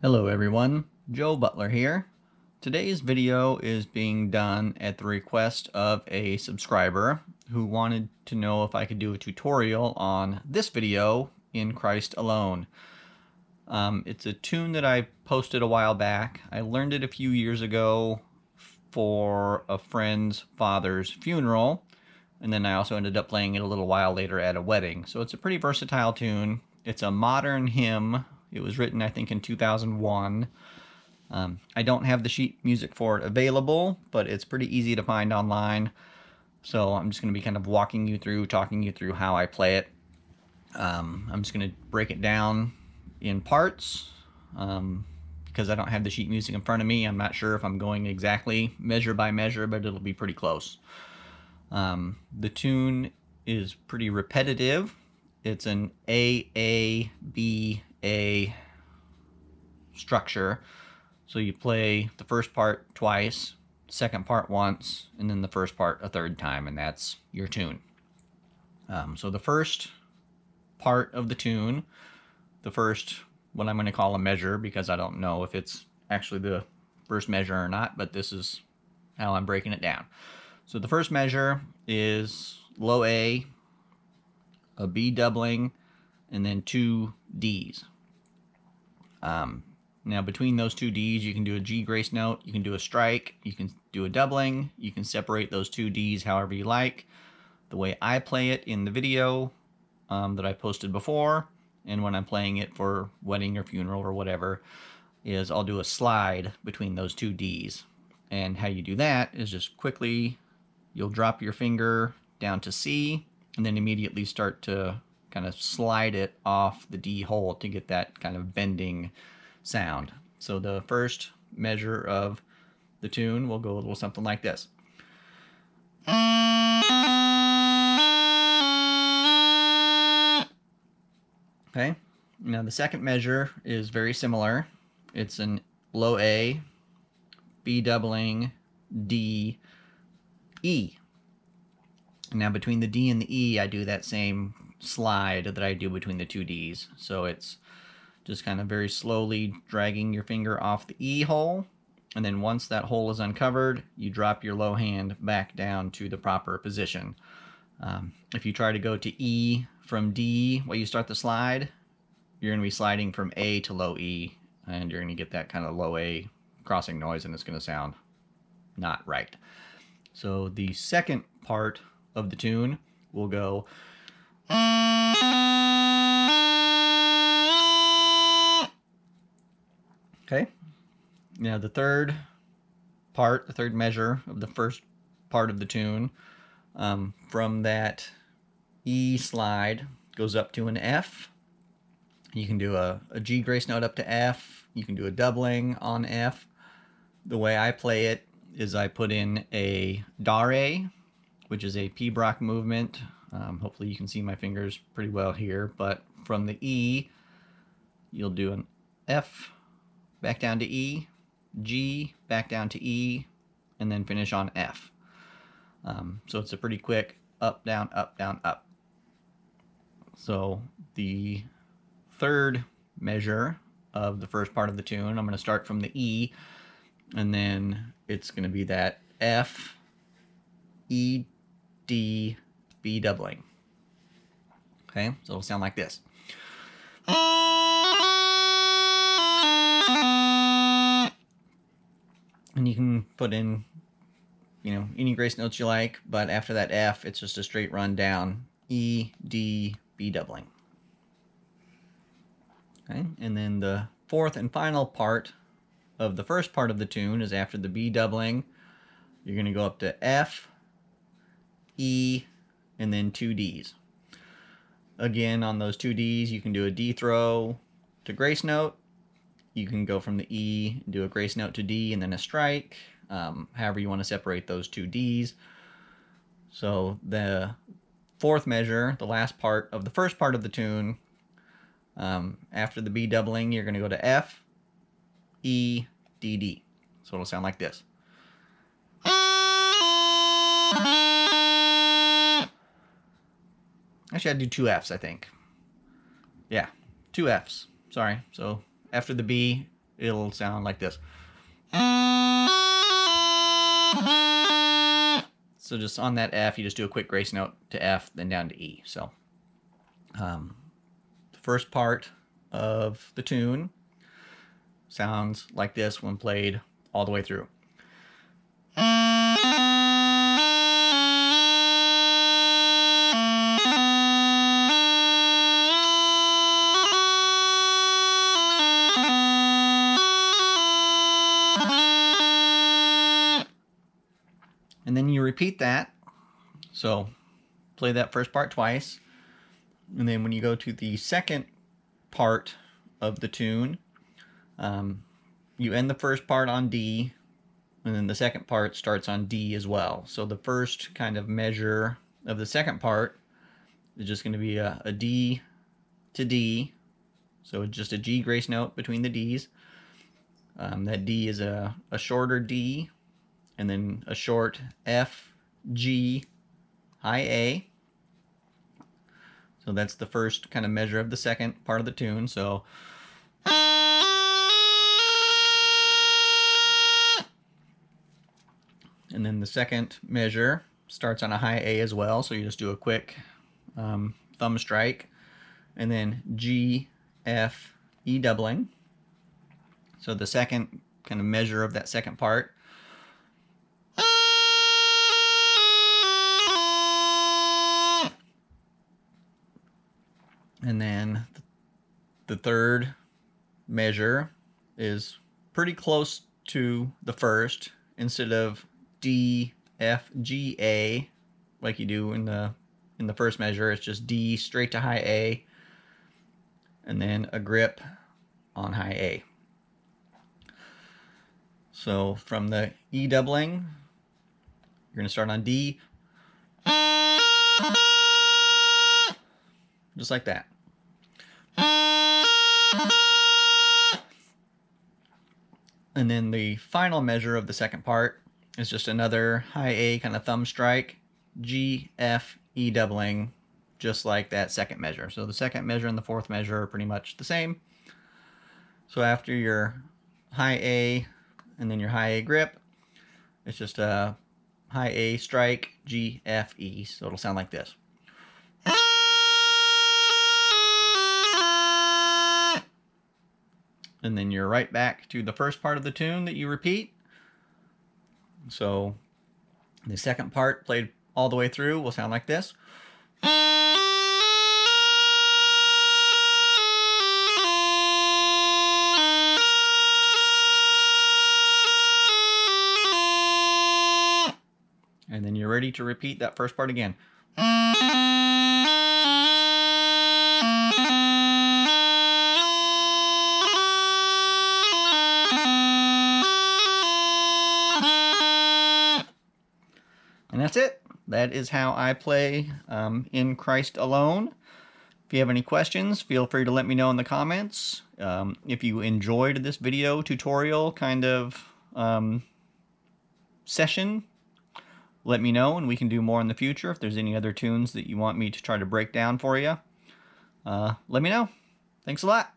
Hello everyone, Joe Butler here. Today's video is being done at the request of a subscriber who wanted to know if I could do a tutorial on this video, In Christ Alone. It's a tune that I posted a while back. I learned it a few years ago for a friend's father's funeral, and then I also ended up playing it a little while later at a wedding. So it's a pretty versatile tune. It's a modern hymn. It was written, I think, in 2001. I don't have the sheet music for it available, but it's pretty easy to find online. So I'm just going to be kind of walking you through, talking you through how I play it. I'm just going to break it down in parts. Because I don't have the sheet music in front of me, I'm not sure if I'm going exactly measure by measure, but it'll be pretty close. The tune is pretty repetitive. It's an A, B, A structure. So you play the first part twice, second part once, and then the first part a third time, and that's your tune. So the first part of the tune, the first, what I'm going to call a measure, because I don't know if it's actually the first measure or not, but this is how I'm breaking it down. So the first measure is low A, a B doubling, and then two Ds. Now between those two Ds, you can do a G grace note, you can do a strike, you can do a doubling, you can separate those two Ds however you like. The way I play it in the video that I posted before, and when I'm playing it for wedding or funeral or whatever, is I'll do a slide between those two Ds. And how you do that is just quickly, you'll drop your finger down to C, and then immediately start to kind of slide it off the D hole to get that kind of bending sound. So the first measure of the tune will go a little something like this. Okay, now the second measure is very similar. It's an low A, B doubling, D, E. Now between the D and the E, I do that same slide that I do between the two Ds. So it's just kind of very slowly dragging your finger off the E hole, and then once that hole is uncovered, you drop your low hand back down to the proper position. If you try to go to E from D while you start the slide, you're going to be sliding from A to low E, and you're going to get that kind of low A crossing noise, and it's going to sound not right. So the second part of the tune will go. Okay, now the third part, the third measure of the first part of the tune, from that E slide goes up to an F. You can do a G grace note up to F. You can do a doubling on F. The way I play it is I put in a Dare, which is a pibroch movement. Hopefully you can see my fingers pretty well here, but from the E, you'll do an F, back down to E, G, back down to E, and then finish on F. So it's a pretty quick up, down, up, down, up. So the third measure of the first part of the tune, I'm going to start from the E, and then it's going to be that F, E, D, B doubling. Okay, so it'll sound like this. And you can put in, any grace notes you like, but after that F, it's just a straight run down. E, D, B doubling. Okay, and then the fourth and final part of the first part of the tune is after the B doubling, you're going to go up to F, E, and then two Ds. Again, on those two Ds, you can do a D throw to grace note. You can go from the E, do a grace note to D, and then a strike. However you want to separate those two Ds. So the fourth measure, the last part of the first part of the tune, after the B doubling, you're going to go to F, E, D, D. So it'll sound like this. Actually, I'd do two Fs, I think. Yeah, two Fs. Sorry. So after the B, it'll sound like this. So just on that F, you just do a quick grace note to F, then down to E. So the first part of the tune sounds like this when played all the way through. And then you repeat that. So play that first part twice. And then when you go to the second part of the tune, you end the first part on D, and then the second part starts on D as well. So the first kind of measure of the second part is just going to be a D to D. So just a G grace note between the Ds. That D is a shorter D, and then a short F, G, high A. So that's the first kind of measure of the second part of the tune. So and then the second measure starts on a high A as well. So you just do a quick thumb strike, and then G, F, E doubling. So the second kind of measure of that second part. And then the third measure is pretty close to the first. Instead of D, F, G, A, like you do in the first measure, it's just D straight to high A, and then a grip on high A. So from the E doubling, you're going to start on D, just like that. And then the final measure of the second part is just another high A kind of thumb strike, G, F, E doubling, just like that second measure. So the second measure and the fourth measure are pretty much the same. So after your high A and then your high A grip, it's just a high A strike, G, F, E. So it'll sound like this. And then you're right back to the first part of the tune that you repeat. So the second part played all the way through will sound like this. And then you're ready to repeat that first part again. And that's it. That is how I play In Christ Alone. If you have any questions, feel free to let me know in the comments. If you enjoyed this video tutorial kind of session, let me know and we can do more in the future. If there's any other tunes that you want me to try to break down for you, let me know. Thanks a lot.